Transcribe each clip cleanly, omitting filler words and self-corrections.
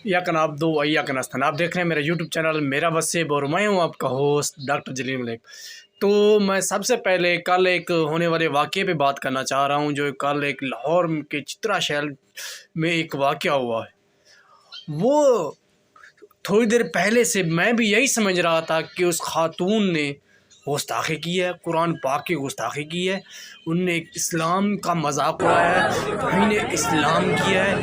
या कनाब दो या कनास्तन। आप देख रहे हैं मेरा यूट्यूब चैनल मेरा वसेब और मैं हूं आपका होस्ट डॉक्टर जलील मलिक। तो मैं सबसे पहले कल एक होने वाले वाक़े पे बात करना चाह रहा हूं, जो कल एक लाहौर के चित्रा शहर में एक वाक़या हुआ है। वो थोड़ी देर पहले से मैं भी यही समझ रहा था कि उस खातून ने गुस्ताखी की है, कुरान पाक की गुस्ताखी की है, उनने इस्लाम का मजाक उड़ाया है, कहीं ने इस्लाम किया है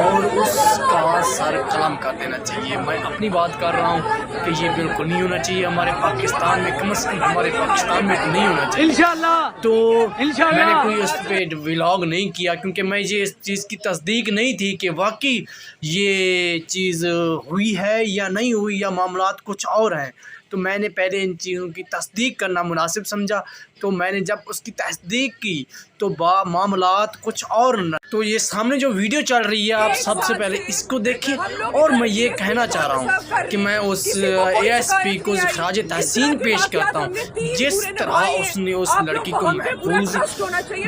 और उसका सर कलम कर देना चाहिए। मैं अपनी बात कर रहा हूँ कि ये बिल्कुल नहीं होना चाहिए हमारे पाकिस्तान में, कम से कम हमारे पाकिस्तान में तो नहीं होना चाहिए इंशाअल्लाह। तो मैंने कोई उस पर व्लॉग नहीं किया क्योंकि मैं ये इस चीज़ की तस्दीक नहीं थी कि वाकई ये चीज़ हुई है या नहीं हुई या मामलात कुछ और हैं। तो मैंने पहले इन चीज़ों की तस्दीक करना मुनासिब समझा। तो मैंने जब उसकी तस्दीक की तो मामलात कुछ और न। तो ये सामने जो वीडियो चल रही है, आप सबसे पहले इसको देखिए। और मैं ये कहना चाह रहा हूँ कि मैं उस ASP को खराज तहसीन पेश करता हूँ, जिस तरह उसने उस लड़की को महफूज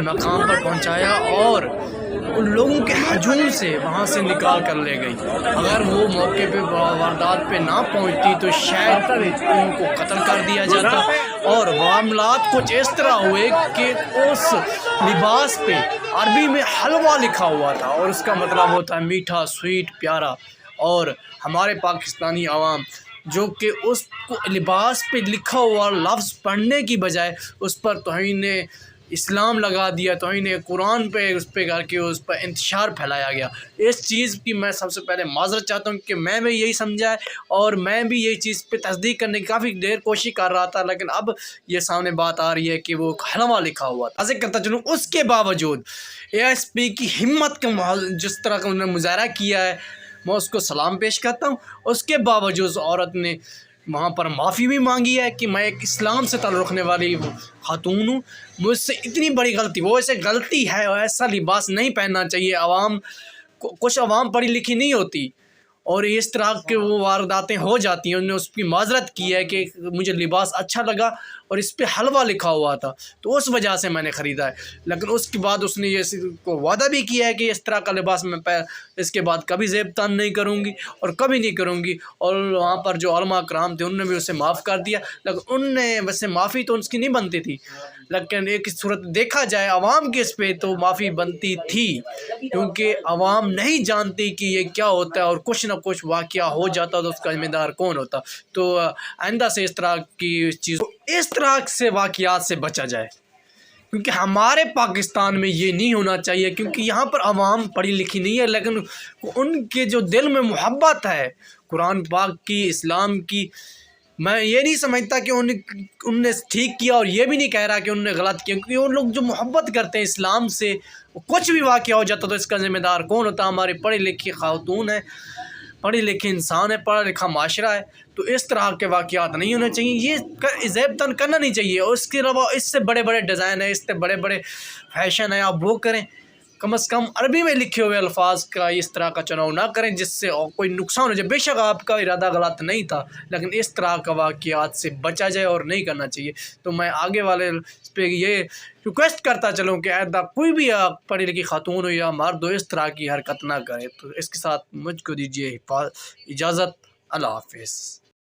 मकाम पर पहुँचाया और उन लोगों के हजूम से वहाँ से निकाल कर ले गई। अगर वो मौके पे वारदात पे ना पहुँचती तो शायद उनको कत्ल कर दिया जाता। और मामलात कुछ इस तरह हुए कि उस लिबास पे अरबी में हलवा लिखा हुआ था और उसका मतलब होता है मीठा, स्वीट, प्यारा। और हमारे पाकिस्तानी आवाम जो कि उस लिबास पे लिखा हुआ लफ्ज़ पढ़ने की बजाय उस पर तौहीन इस्लाम लगा दिया, तौहीन कुरान पे उस पर करके उस पर इंतशार फैलाया गया। इस चीज़ की मैं सबसे पहले माज़रत चाहता हूँ कि मैं भी यही समझा है और मैं भी यही चीज़ पे तस्दीक करने की काफ़ी देर कोशिश कर रहा था, लेकिन अब ये सामने बात आ रही है कि वो हलवा लिखा हुआ था। ऐसे करता चलूँ, उसके बावजूद ASP की हिम्मत का जिस तरह का उन्होंने मुजाहरा किया है, मैं उसको सलाम पेश करता हूँ। उसके बावजूद औरत ने वहाँ पर माफ़ी भी मांगी है कि मैं एक इस्लाम से ताल्लुक़ रखने वाली खातून हूँ, मुझसे इतनी बड़ी गलती, वो ऐसे गलती है और ऐसा लिबास नहीं पहनना चाहिए। कुछ अवाम पढ़ी लिखी नहीं होती और इस तरह के वो वारदातें हो जाती हैं। उन्होंने उसकी माज़रत की है कि मुझे लिबास अच्छा लगा और इस पे हलवा लिखा हुआ था तो उस वजह से मैंने ख़रीदा है। लेकिन उसके बाद उसने ये को वादा भी किया है कि इस तरह का लिबास मैं इसके बाद कभी ज़ेब तान नहीं करूँगी और कभी नहीं करूँगी। और वहाँ पर जो उलमा कराम थे उनने भी उसे माफ़ कर दिया, लेकिन उनने वैसे माफ़ी तो उसकी नहीं बनती थी, लेकिन एक सूरत देखा जाए अवाम के इस पे तो माफ़ी बनती थी, क्योंकि अवाम नहीं जानती कि ये क्या होता है और कुछ ना कुछ वाक़या हो जाता तो उसका ज़िम्मेदार कौन होता। तो आइंदा से इस तरह की चीज़, इस तरह से वाक़यात से बचा जाए, क्योंकि हमारे पाकिस्तान में ये नहीं होना चाहिए। क्योंकि यहाँ पर अवाम पढ़ी लिखी नहीं है, लेकिन उनके जो दिल में मोहब्बत है कुरान पाक की, इस्लाम की, मैं ये नहीं समझता कि उनने ठीक किया और ये भी नहीं कह रहा कि उनने गलत किया, क्योंकि वो लोग जो मोहब्बत करते हैं इस्लाम से, कुछ भी वाक़या हो जाता तो इसका ज़िम्मेदार कौन होता? हमारे पढ़े लिखे खातून है, पढ़े लिखे इंसान है, पढ़ा लिखा माशरा है। तो इस तरह के वाक़यात नहीं होने चाहिए, ये ज़ेब तन करना नहीं चाहिए। और इसके अलावा इससे बड़े बड़े डिज़ाइन है, इससे बड़े बड़े फैशन है, आप वो करें। कम से कम अरबी में लिखे हुए अल्फाज का इस तरह का चुनाव ना करें जिससे कोई नुकसान हो जाए। बेशक आपका इरादा गलत नहीं था, लेकिन इस तरह का वाक़यात से बचा जाए और नहीं करना चाहिए। तो मैं आगे वाले इस पर ये रिक्वेस्ट करता चलूँ कि ऐसा कोई भी पढ़ी लिखी खातून हो या मर्द हो इस तरह की हरकत ना करे। तो इसके साथ मुझको दीजिए इजाज़त। अल्लाह हाफ़िज़।